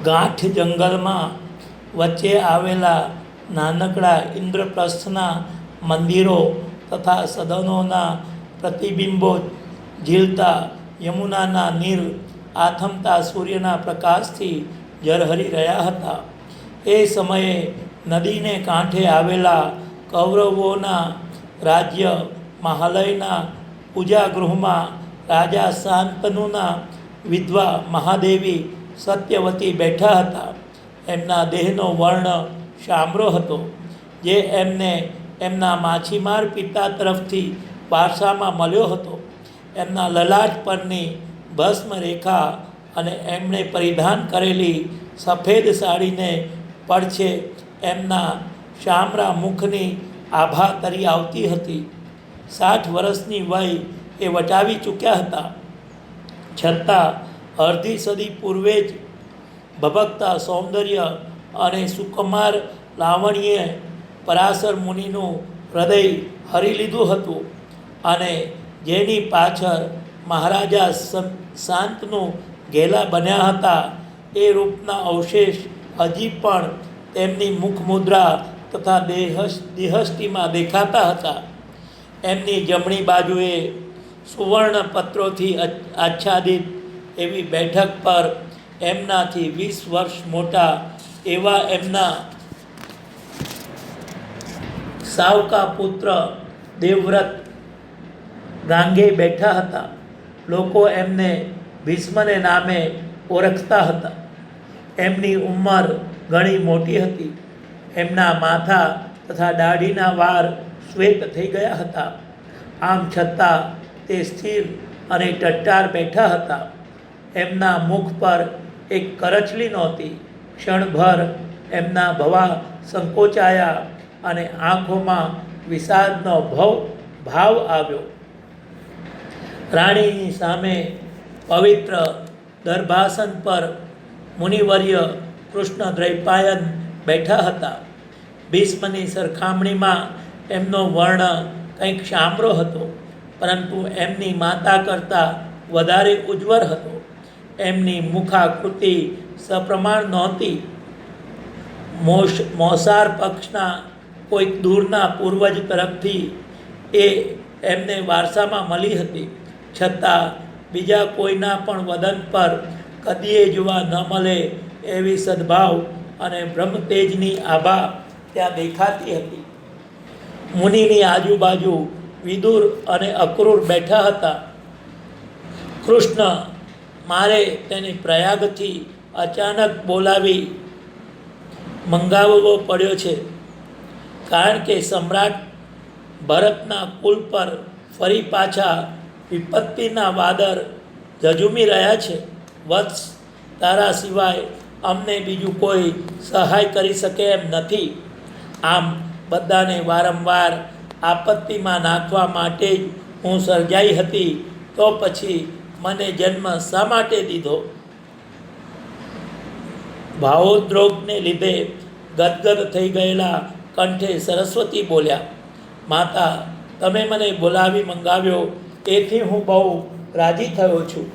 ગાંઠ જંગલમાં વચ્ચે આવેલા નાનકડા ઇન્દ્રપ્રસ્થના મંદિરો તથા સદનોના પ્રતિબિંબો ઝીલતા યમુનાના નીર આથમતા સૂર્યના પ્રકાશથી ઝરહરી રહ્યા હતા. એ સમયે નદીને કાંઠે આવેલા કૌરવોના રાજ્ય મહાલયના પૂજાગૃહમાં રાજા શાંતનુના વિધવા મહાદેવી સત્યવતી બેઠા હતા. એમના દેહનો વર્ણ શામરો હતો, જે એમને એમના માછીમાર પિતા તરફથી વારસામાં મળ્યો હતો. એમના લલાટ પરની ભસ્મ રેખા અને એમણે પરિધાન કરેલી સફેદ સાડીને પડછે એમના શામરા મુખની આભા તરી આવતી હતી. 60 વર્ષની વય એ વટાવી ચૂક્યા હતા, છતાં અડધી સદી પૂર્વે જ ભભકતા સૌંદર્ય અને સુકુમાર લાવણ્યે પરાશર મુનિનું હૃદય હરી લીધું હતું, અને જેની પાછળ મહારાજા શાંતનુ ઘેલા બન્યા હતા એ રૂપના અવશેષ હજી પણ તેમની મુખમુદ્રા તથા દેહષ્ટિમાં દેખાતા હતા. એમની જમણી બાજુએ સુવર્ણ પત્રોથી આચ્છાદિત એવી બેઠક પર એમનાથી 20 વર્ષ મોટા એવા એમના સાવકા પુત્ર દેવવ્રત ગાંગે બેઠા હતા. લોકો એમને ભીષ્મને નામે ઓળખતા હતા. એમની ઉંમર ઘણી મોટી હતી. એમના માથા તથા દાઢીના વાળ શ્વેત થઈ ગયા હતા. આમ છતાં તે સ્થિર અને ટટ્ટાર બેઠા હતા. એમના મુખ પર એક કરચલી નહોતી. ક્ષણભર એમના ભવા સંકોચાયા અને આંખોમાં વિષાદનો ભાવ આવ્યો. રાણીની સામે પવિત્ર દરભાસન પર મુનિવર્ય કૃષ્ણ દ્વૈપાયન બેઠા હતા. ભીષ્મની સરખામણીમાં એમનો વર્ણ કંઈક શામરો હતો, પરંતુ એમની માતા કરતાં વધારે ઉજ્જવળ હતો. એમની મુખાકૃતિ સપ્રમાણ નહોતી. મોસાર પક્ષના કોઈક દૂરના પૂર્વજ તરફથી એ એમને વારસામાં મળી હતી, છતાં બીજા કોઈના પણ વદન પર કદીએ જોવા ન મળે એવી સદ્ભાવ અને બ્રહ્મતેજની આભા ત્યાં દેખાતી હતી. મુનિની આજુબાજુ વિદુર અને અક્રૂર બેઠા હતા. કૃષ્ણ મારે તેને પ્રયાગથી અચાનક બોલાવી મંગાવવો પડ્યો છે, કારણ કે સમ્રાટ ભરતના કુલ પર ફરી પાછા વિપત્તિના વાદળ ઝઝૂમી રહ્યા છે. વત્સ, તારા સિવાય અમને બીજું કોઈ સહાય કરી શકે એમ નથી. આમ બધાને વારંવાર આપત્તિમાં નાખવા માટે જ હું સર્જાઈ હતી, તો પછી મને જન્મ શા માટે દીધો? ભાવોદ્રોગને લીધે ગદગદ થઈ ગયેલા કંઠે સરસ્વતી બોલ્યા, માતા, તમે મને બોલાવી મંગાવ્યો એથી હું બહુ રાજી થયો છું.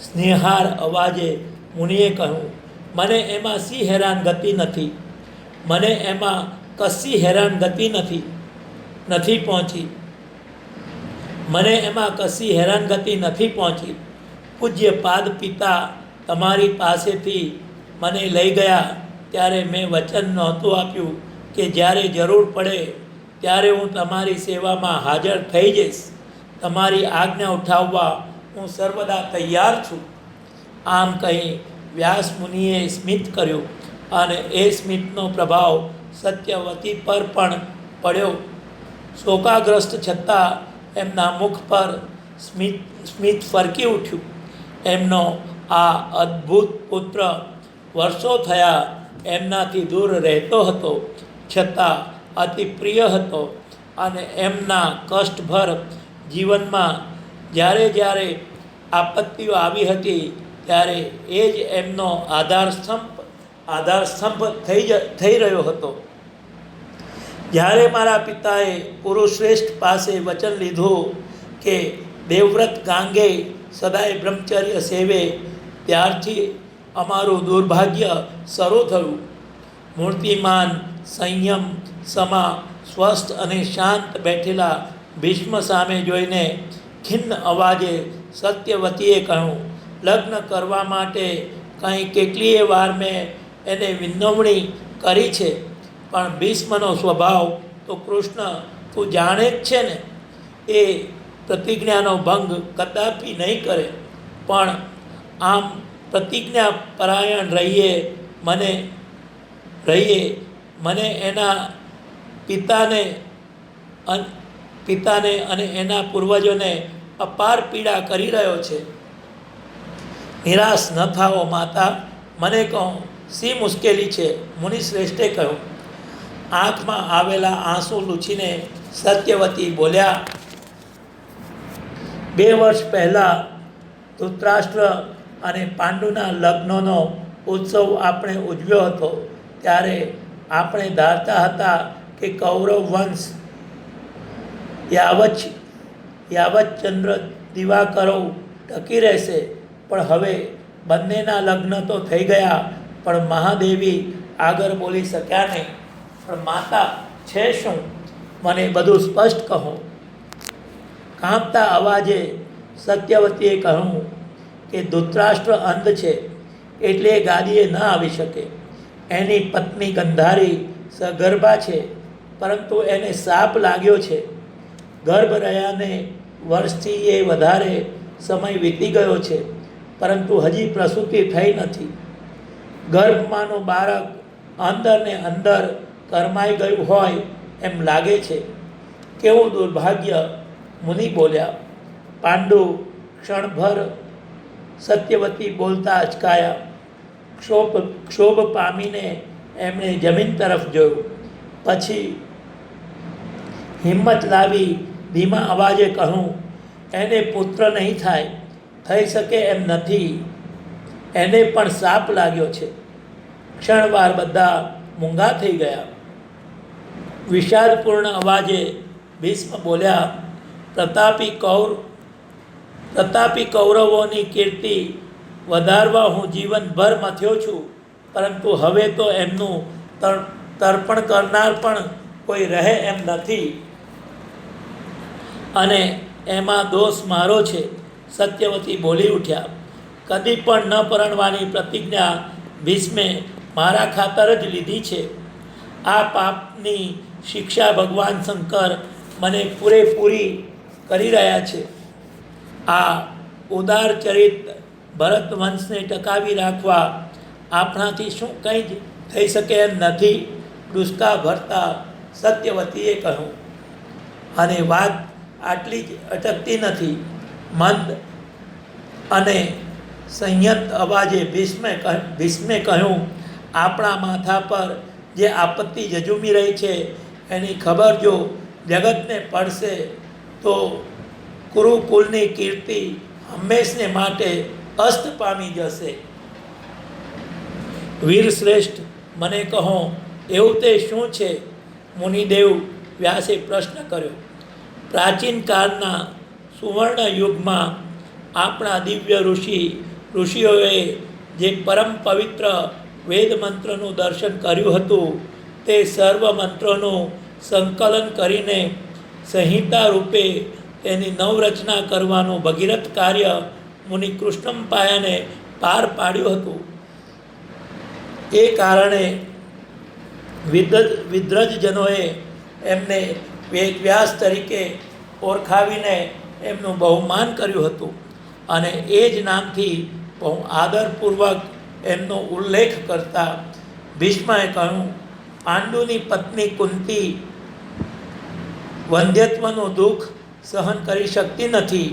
સ્નેહાર અવાજે મુનિએ કહ્યું, મને એમાં શી હેરાનગતિ નથી. મને એમાં કશી હેરાનગતિ નથી પહોંચી. મને એમાં કશી હેરાનગતિ નથી પહોંચી. પૂજ્ય પાદ પિતા તમારી પાસેથી મને લઈ ગયા ત્યારે મેં વચન નહોતું આપ્યું કે જ્યારે જરૂર પડે ત્યારે હું તમારી સેવામાં હાજર થઈ જઈશ. તમારી આજ્ઞા ઉઠાવવા હું સર્વદા તૈયાર છું. આમ કહી વ્યાસ મુનિએ સ્મિત કર્યું, અને એ સ્મિતનો પ્રભાવ સત્યવતી પર પણ પડ્યો. શોકાગ્રસ્ત છતાં એમના મુખ પર સ્મિત ફરકી ઉઠ્યું. એમનો આ અદ્ભુત પુત્ર વર્ષો થયા એમનાથી દૂર રહેતો હતો, છતાં અતિ પ્રિય હતો, અને એમના કષ્ટભર જીવનમાં જ્યારે જ્યારે આપત્તિઓ આવી હતી ત્યારે એ જ એમનો આધારસ્તંભ થઈ રહ્યો હતો. જ્યારે મારા પિતાએ પુરુષશ્રેષ્ઠ પાસે વચન લીધું કે દેવવ્રત ગાંગે સદાય બ્રહ્મચર્ય સેવે, ત્યારથી અમારું દુર્ભાગ્ય શરૂ થયું. મૂર્તિમાન, સંયમ, સમા, સ્વસ્થ અને શાંત બેઠેલા ભીષ્મ સામે જોઈને ખિન્ન અવાજે સત્યવતીએ કહ્યું, લગ્ન કરવા માટે કેટલીય વાર મેં એને વિનવણી કરી છે, પણ ભીષ્મનો સ્વભાવ તો કૃષ્ણ તું જાણે જ છે ને, એ પ્રતિજ્ઞાનો ભંગ કદાપી નહીં કરે. પણ આમ પ્રતિજ્ઞા પરાયણ રહીએ મને એના પિતાને અને એના પૂર્વજોને અપાર પીડા કરી રહ્યો છે. નિરાશ ન થાઓ માતા, મને કહો શી મુશ્કેલી છે? મુનિશ્રેષ્ઠે કહ્યું. આંખમાં આવેલા આંસુ લૂછીને સત્યવતી બોલ્યા, 2 વર્ષ પહેલાં ધૃતરાષ્ટ્ર અને પાંડુના લગ્નનો ઉત્સવ આપણે ઉજવ્યો હતો. ત્યારે આપણે ધારતા હતા કે કૌરવ વંશ યાવચ્ચંદ્ર દિવાકરો ટકી રહેશે. પણ હવે બંનેના લગ્ન તો થઈ ગયા, પણ મહાદેવી આગળ બોલી શક્યા નહીં. પણ માતા છે શું? મને બધું સ્પષ્ટ કહો. કાંપતા અવાજે સત્યવતીએ કહ્યું કે ધૃતરાષ્ટ્ર અંધ છે, એટલે ગાદીએ ન આવી શકે. એની પત્ની ગંધારી સગર્ભા છે, પરંતુ એને શાપ લાગ્યો છે. ગર્ભ રહ્યાને વર્ષથી એ વધારે સમય વીતી ગયો છે, પરંતુ હજી પ્રસૂતિ થઈ નથી. ગર્ભમાંનું બાળક અંદર ને અંદર કરમાઈ ગયું હોય એમ લાગે છે. કેવું દુર્ભાગ્ય! મુનિ બોલ્યા. પાંડુ ક્ષણભર સત્યવતી બોલતા અચકાયા. ક્ષોભ પામીને એમણે જમીન તરફ જોયું. પછી હિંમત લાવી ધીમા અવાજે કહ્યું, એને પુત્ર નહીં થાય, થઈ શકે એમ નથી. એને પણ શાપ લાગ્યો છે. ક્ષણવાર બધા મૂંગા થઈ ગયા. વિષાદપૂર્ણ અવાજે ભીષ્મ બોલ્યા, પ્રતાપી કૌરવોની કીર્તિ વધારવા હું જીવનભર મથ્યો છું, પરંતુ હવે તો એમનું તર્પણ કરનાર પણ કોઈ રહે એમ નથી, અને એમાં દોષ મારો છે. સત્યવતી બોલી ઉઠ્યા. કદી પણ ન પરણવાની પ્રતિજ્ઞા ભીષ્મે મારા ખાતર જ લીધી છે. આ પાપની શિક્ષા ભગવાન શંકર મને પૂરેપૂરી કરી રહ્યા છે. આ ઉદાર ચરિત ભરત વંશને ટકાવી રાખવા આપણાથી શું કંઈ જ થઈ શકે એમ નથી, ડુસકા ભરતા સત્યવતીએ કહ્યું. અને વાત આટલી જ અટકતી નથી. મંદ અને સંયત અવાજે ભીષ્મે કહ્યું, આપણા માથા પર જે આપત્તિ ઝઝૂમી રહી છે એની ખબર જો જગતને પડશે તો કુરુકુલની કીર્તિ હંમેશને માટે અસ્ત પામી જશે. વીરશ્રેષ્ઠ, મને કહો એવું તે શું છે? મુનિદેવ વ્યાસે પ્રશ્ન કર્યો. પ્રાચીન કાળના સુવર્ણ યુગમાં આપણા દિવ્ય ઋષિઓએ જે પરમ પવિત્ર વેદ મંત્રનું દર્શન કર્યું હતું, તે સર્વ મંત્રોનું સંકલન કરીને સંહિતા રૂપે તેની નવરચના કરવાનું ભગીરથ કાર્ય મુનિ કૃષ્ણમપાયાને પાર પાડ્યું હતું. એ કારણે વિદ્રજજનોએ એમને વેદવ્યાસ તરીકે ઓળખાવીને એમનું બહુમાન કર્યું હતું, અને એ જ નામથી બહુ આદરપૂર્વક એમનો ઉલ્લેખ કરતા ભીષ્મએ કહ્યું, પાંડુની પત્ની કુંતી વંધ્યત્વનું દુઃખ સહન કરી શકતી નથી,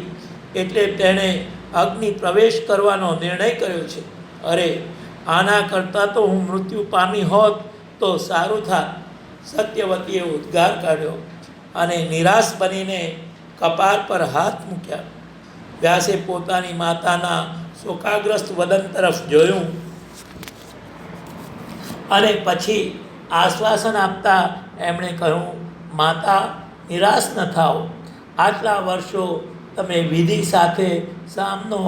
એટલે તેણે અગ્નિ પ્રવેશ કરવાનો નિર્ણય કર્યો છે. અરે, આના કરતાં તો હું મૃત્યુ પામી હોત તો સારું થાત. સત્યવતીએ ઉદ્ગાર કાઢ્યો અને નિરાશ બનીને કપાળ પર હાથ મૂક્યા. વ્યાસે પોતાની માતાના શોકાગ્રસ્ત વદન તરફ જોયું અને પછી આશ્વાસન આપતા એમણે કહ્યું, માતા, નિરાશ ન થાઓ. આટલા વર્ષો તમે વિધિ સાથે સામનો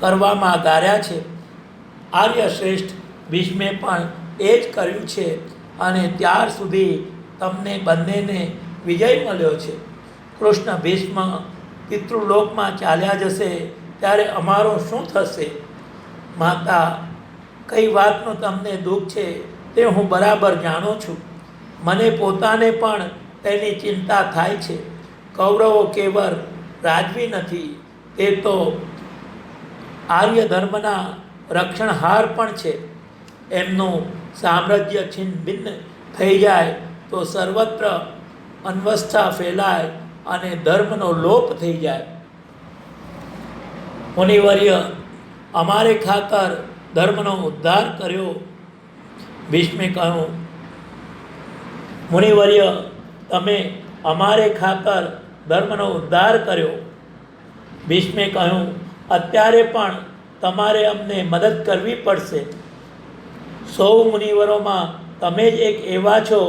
કરવામાં ગાળ્યા છે. આર્યશ્રેષ્ઠ ભીષ્મે પણ એ જ કર્યું છે અને ત્યાર સુધી તમને બંનેને વિજય મળ્યો છે. કૃષ્ણ ભીષ્મ પિતૃલોકમાં ચાલ્યા જશે ત્યારે અમારું શું થશે? માતા, કઈ વાતનું તમને દુઃખ છે તે હું બરાબર જાણું છું. મને પોતાને પણ તેની ચિંતા થાય છે. કૌરવો કેવળ રાજવી નથી, તે તો આર્ય ધર્મના રક્ષણહાર પણ છે. એમનું સામ્રાજ્ય છિન્ન ભિન્ન થઈ જાય તો સર્વત્ર અનવસ્થા ફેલાય અને ધર્મનો લોપ થઈ જાય. મુનિવર્ય, અમારે ખાતર ધર્મનો ઉદ્ધાર કર્યો. ભીષ્મે કહ્યું, મુનિવર્ય, તમે અમારે ખાતર ધર્મનો ઉદ્ધાર કર્યો. ભીષ્મે કહ્યું, અત્યારે પણ તમારે અમને મદદ કરવી પડશે. સૌ મુનિવરોમાં તમે જ એક એવા છો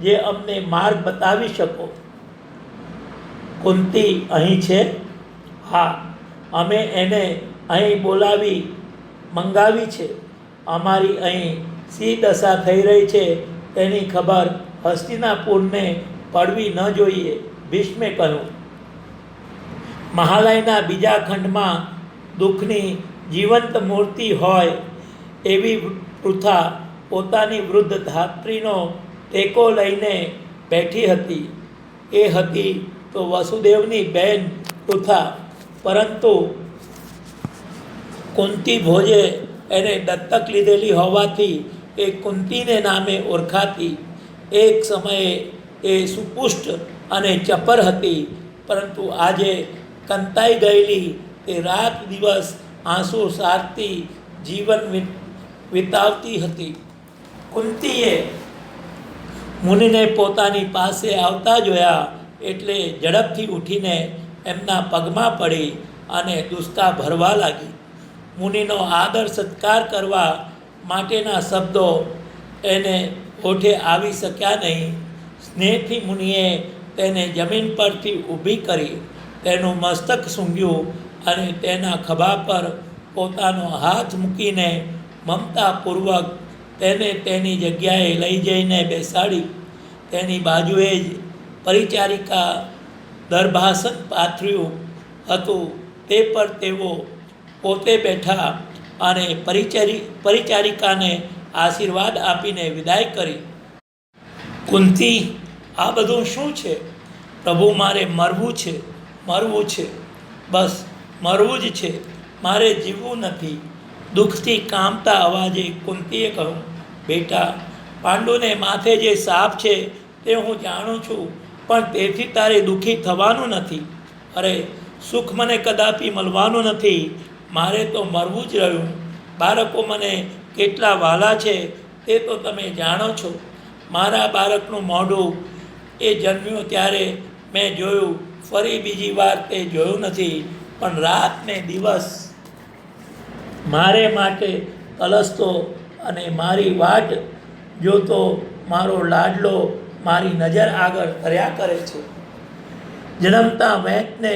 જે અમને માર્ગ બતાવી શકો. કુંતી અહીં છે? હા, અમે એને અહીં મંગાવી છે. અમારી અહીં સી દશા થઈ રહી છે તેની ખબર હસ્તિનાપુરને પડવી ન જોઈએ. ભીષ્મે કહ્યું, મહાલયના બીજા ખંડમાં દુઃખની જીવંત મૂર્તિ હોય એવી પૃથા પોતાની વૃદ્ધ ધાત્રીનો ટેકો લઈને બેઠી હતી. એ હતી તો વસુદેવની બહેન પૃથા, પરંતુ કુંતી ભોજે એને દત્તક લીધેલી હોવાથી એ કુંતીને નામે ઓળખાતી. એક સમયે એ સુપુષ્ટ અને ચપર હતી, પરંતુ આજે કંતાઈ ગયેલી એ રાત દિવસ આંસુ સારતી જીવન વિતાવતી હતી. કુંતીએ મુનિને પોતાની પાસે આવતા જોયા એટલે ઝડપથી ઉઠીને એમના પગમાં પડી અને દુસ્તા ભરવા લાગી. મુનિનો આદર સત્કાર કરવા માટેના શબ્દો એને ઓઠે આવી શક્યા નહીં. સ્નેહથી મુનિએ તેને જમીન પરથી ઊભી કરી, તેનું મસ્તક સૂંઘ્યું અને તેના ખભા પર પોતાનો હાથ મૂકીને મમતાપૂર્વક તેને તેની જગ્યાએ લઈ જઈને બેસાડી. તેની બાજુએ જ પરિચારિકા દર્ભાસન પાથર્યું હતું, તે પર તેઓ પોતે બેઠા અને પરિચારિકાને આશીર્વાદ આપીને વિદાય કરી. કુંતી, આ બધું શું છે? પ્રભુ, મારે મરવું છે, બસ મરવું જ છે, મારે જીવવું નથી. દુઃખથી કામતા અવાજે કુંતીએ કહ્યું, બેટા, પાંડુને માથે જે સાપ છે તે હું જાણું છું, પણ તેથી તારે દુઃખી થવાનું નથી. અરે, સુખ મને કદાપી મળવાનું નથી, મારે તો મરવું જ રહ્યું. બાળકો મને કેટલા વહાલા છે તે તો તમે જાણો છો. મારા બાળકનું મોઢું એ જન્મ્યું ત્યારે મેં જોયું, ફરી બીજી વાર તે જોયું નથી. પણ રાત ને દિવસ મારે માટે તલસતો અને મારી વાટ જોતો મારો લાડલો મારી નજર આગળ કર્યા કરે છે. જન્મતા વેંતને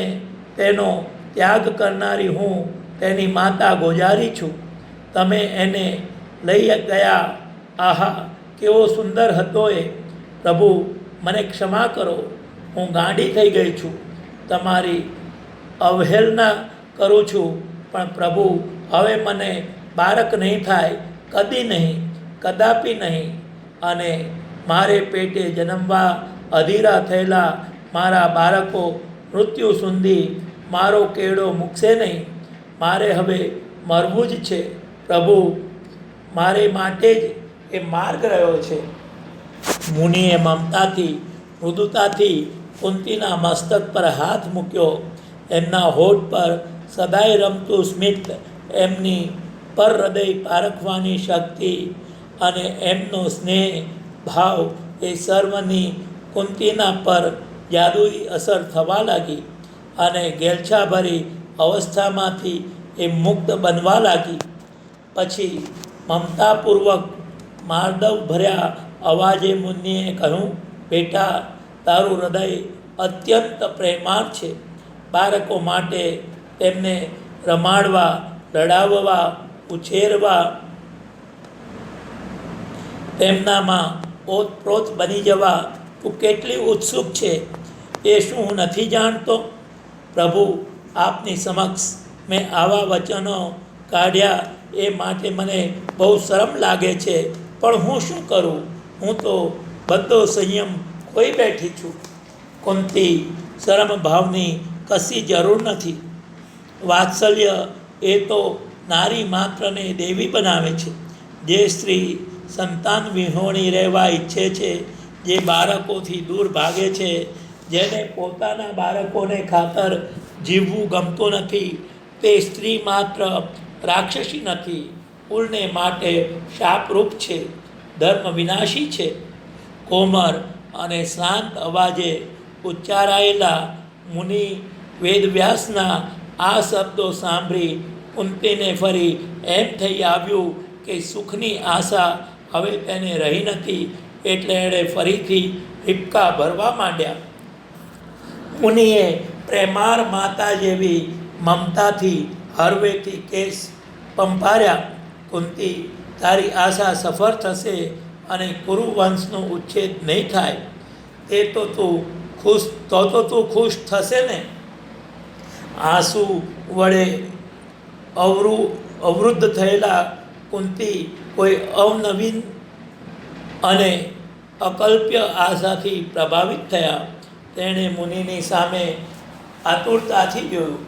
તેનો ત્યાગ કરનારી હું તેની માતા ગોજારી છું. તમે એને લઈ ગયા. આહા, કેવો સુંદર હતો એ! પ્રભુ, મને ક્ષમા કરો, હું ગાંડી થઈ ગઈ છું. તમારી અવહેલના કરું છું, પણ પ્રભુ, હવે મને બાળક નહીં થાય, કદી નહીં, કદાપી નહીં. અને મારે પેટે જન્મવા અધીરા થયેલા મારા બાળકો મૃત્યુ સુધી મારો કેળો મૂકશે નહીં. મારે હવે મરવું જ છે. પ્રભુ, મારે માટે જ એ માર્ગ રહ્યો છે. મુનિએ મમતાથી મૃદુતાથી કુંતીના મસ્તક પર હાથ મૂક્યો. એમના હોઠ પર સદાય રમતું સ્મિત, એમની પર હૃદય પારખવાની શક્તિ અને એમનો સ્નેહ ભાવ એ સર્વની કુંતીના પર જાદુઈ અસર થવા લાગી અને ગેલછાભરી અવસ્થામાંથી એ મુક્ત બનવા લાગી. પછી મમતાપૂર્વક માર્દવ ભર્યા અવાજે મુનિએ કહ્યું, બેટા, તારું હૃદય અત્યંત પ્રેમાળ છે. બાળકો માટે તેમને રમાડવા, રડાવવા, ઉછેરવા તેમનામાં ઓતપ્રોત બની જવા તું કેટલી ઉત્સુક છે એ શું હું નથી જાણતો? પ્રભુ, આપની સમક્ષ મેં આવા વચનો કાઢ્યા એ માટે મને બહુ શરમ લાગે છે, પણ હું શું કરું? હું તો બધો સંયમ ખોઈ બેઠી છું. કુંતી, શરમ ભાવની કશી જરૂર નથી. વાત્સલ્ય એ તો નારી માત્રને દેવી બનાવે છે. જે સ્ત્રી સંતાન વિહોણી રહેવા ઈચ્છે છે, જે બાળકોથી દૂર ભાગે છે, જેને પોતાના બાળકોને ખાતર જીવવું ગમતું નથી, તે સ્ત્રી માત્ર રાક્ષસી નથી, કુળને માટે શાપરૂપ છે, ધર્મ વિનાશી છે. કોમર અને શાંત અવાજે ઉચ્ચારાયેલા મુનિ વેદવ્યાસના આ શબ્દો સાંભળી કુંતીને ફરી એમ થઈ આવ્યું કે સુખની આશા હવે તેને રહી નથી, એટલે એણે ફરીથી હિપકા ભરવા માંડ્યા. મુનિએ પ્રેમાર માતા જેવી મમતાથી હળવેથી કેસ પંપાર્યા. કુંતી, તારી આશા સફળ થશે અને કુરુવંશનો ઉચ્છેદ નહીં થાય. તો તું ખુશ થશે ને? આંસુ વડે અવરુદ્ધ થયેલા કુંતી કોઈ અવનવીન અને અકલ્પ્ય આશાથી પ્રભાવિત થયા. તેણે મુનિની સામે આતુરતાથી જોયું.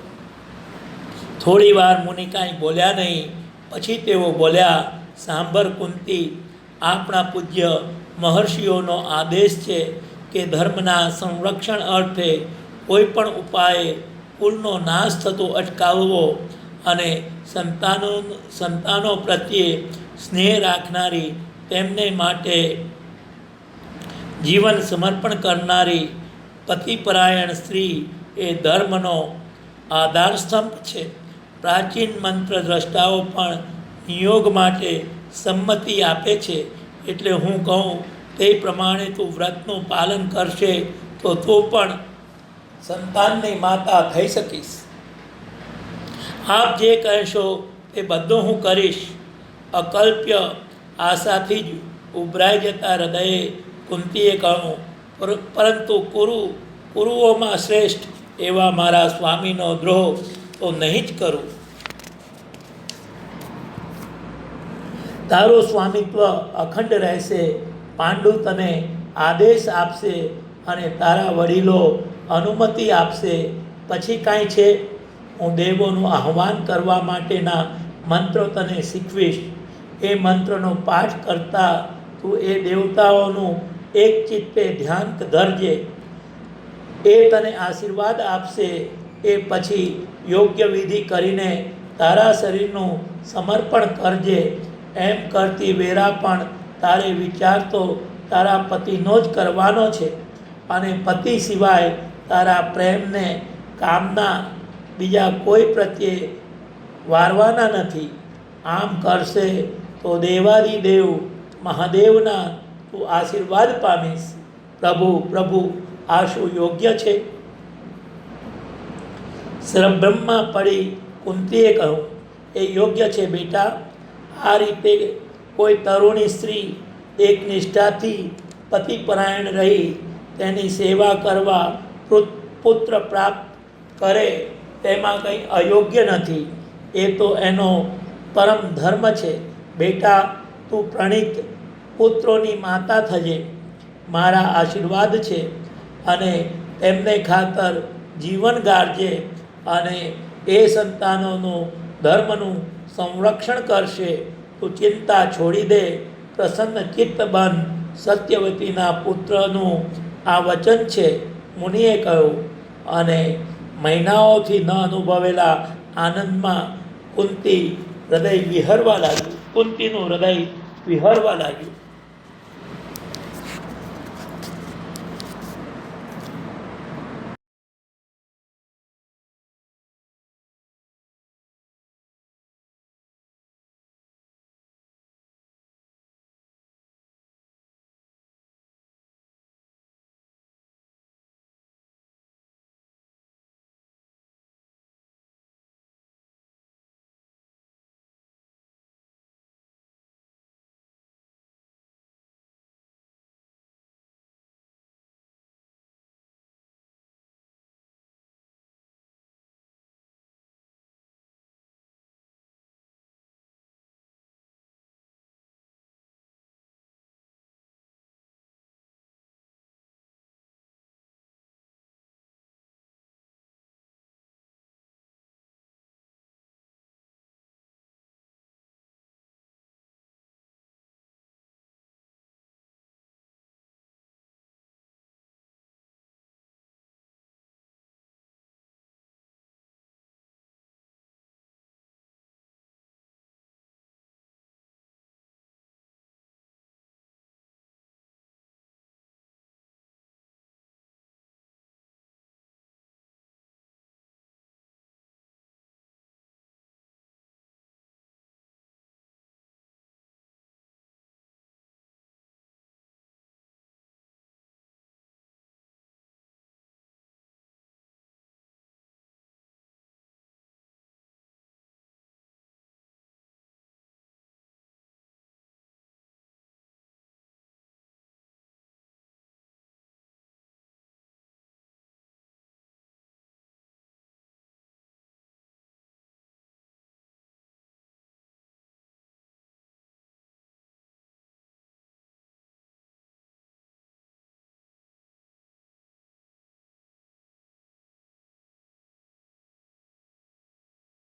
થોડી વાર મુનિ કાંઈ બોલ્યા નહીં. પછી તેઓ બોલ્યા, સાંભળ કુંતી, આપણા પૂજ્ય મહર્ષિઓનો આદેશ છે કે ધર્મના સંરક્ષણ અર્થે કોઈ પણ ઉપાયે કુળનો નાશ થતો અટકાવવો અને સંતાનો પ્રત્યે સ્નેહ રાખનારી, તેમને માટે જીવન સમર્પણ કરનારી પતિપરાયણ સ્ત્રી એ ધર્મનો આધારસ્તંભ છે. પ્રાચીન મંત્ર દ્રષ્ટાઓ પણ નિયોગ માટે સંમતિ આપે છે. એટલે હું કહું તે પ્રમાણે તું વ્રતનું પાલન કરશે તો તું પણ સંતાનની માતા થઈ શકીશ. આપ જે કહેશો તે બધું હું કરીશ. અકલ્પ્ય આશાથી જ ઉભરાઈ જતા હૃદયે કુંતીએ કહ્યું, પરંતુ કુરુઓમાં શ્રેષ્ઠ એવા મારા સ્વામીનો દ્રોહ તો નહીં જ કરું. તારું સ્વામિત્વ અખંડ રહેશે. પાંડુ તને આદેશ આપશે અને તારા વડીલો અનુમતિ આપશે. પછી કાંઈ છે? હું દેવોનું આહ્વાન કરવા માટેના મંત્રો તને શીખવીશ. એ મંત્રનો પાઠ કરતા તું એ દેવતાઓનું એક ચિત્તે ધ્યાન ધરજે. એ તને આશીર્વાદ આપશે. એ પછી યોગ્ય વિધિ કરીને તારા શરીરનું સમર્પણ કરજે. એમ કરતી વેરા પણ તારે વિચાર તો તારા પતિનો જ કરવાનો છે અને પતિ સિવાય તારા પ્રેમને કામના બીજા કોઈ પ્રત્યે વારવાના નથી. આમ કરશે તો દેવાદિદેવ મહાદેવના તું આશીર્વાદ પામીશ. પ્રભુ, આ શું યોગ્ય છે? શ્રમબ્રહ્મમાં પડી કુંતીએ કહ્યું, એ યોગ્ય છે બેટા. આ રીતે કોઈ તરુણી સ્ત્રી એક નિષ્ઠાથી પતિપરાયણ રહી તેની સેવા કરવા પુત્ર પ્રાપ્ત કરે તેમાં કંઈ અયોગ્ય નથી. એ તો એનો પરમ ધર્મ છે. બેટા, તું પ્રણીત પુત્રોની માતા થજે. મારા આશીર્વાદ છે અને તેમને ખાતર જીવન ગાળજે અને એ સંતાનોનું ધર્મનું સંરક્ષણ કરશે. તું ચિંતા છોડી દે, પ્રસન્ન ચિત્ત બન. સત્યવતીના પુત્રનું આ વચન છે, મુનિએ કહ્યું. અને મહિનાઓથી ન અનુભવેલા આનંદમાં કુંતીનું હૃદય વિહરવા લાગ્યું.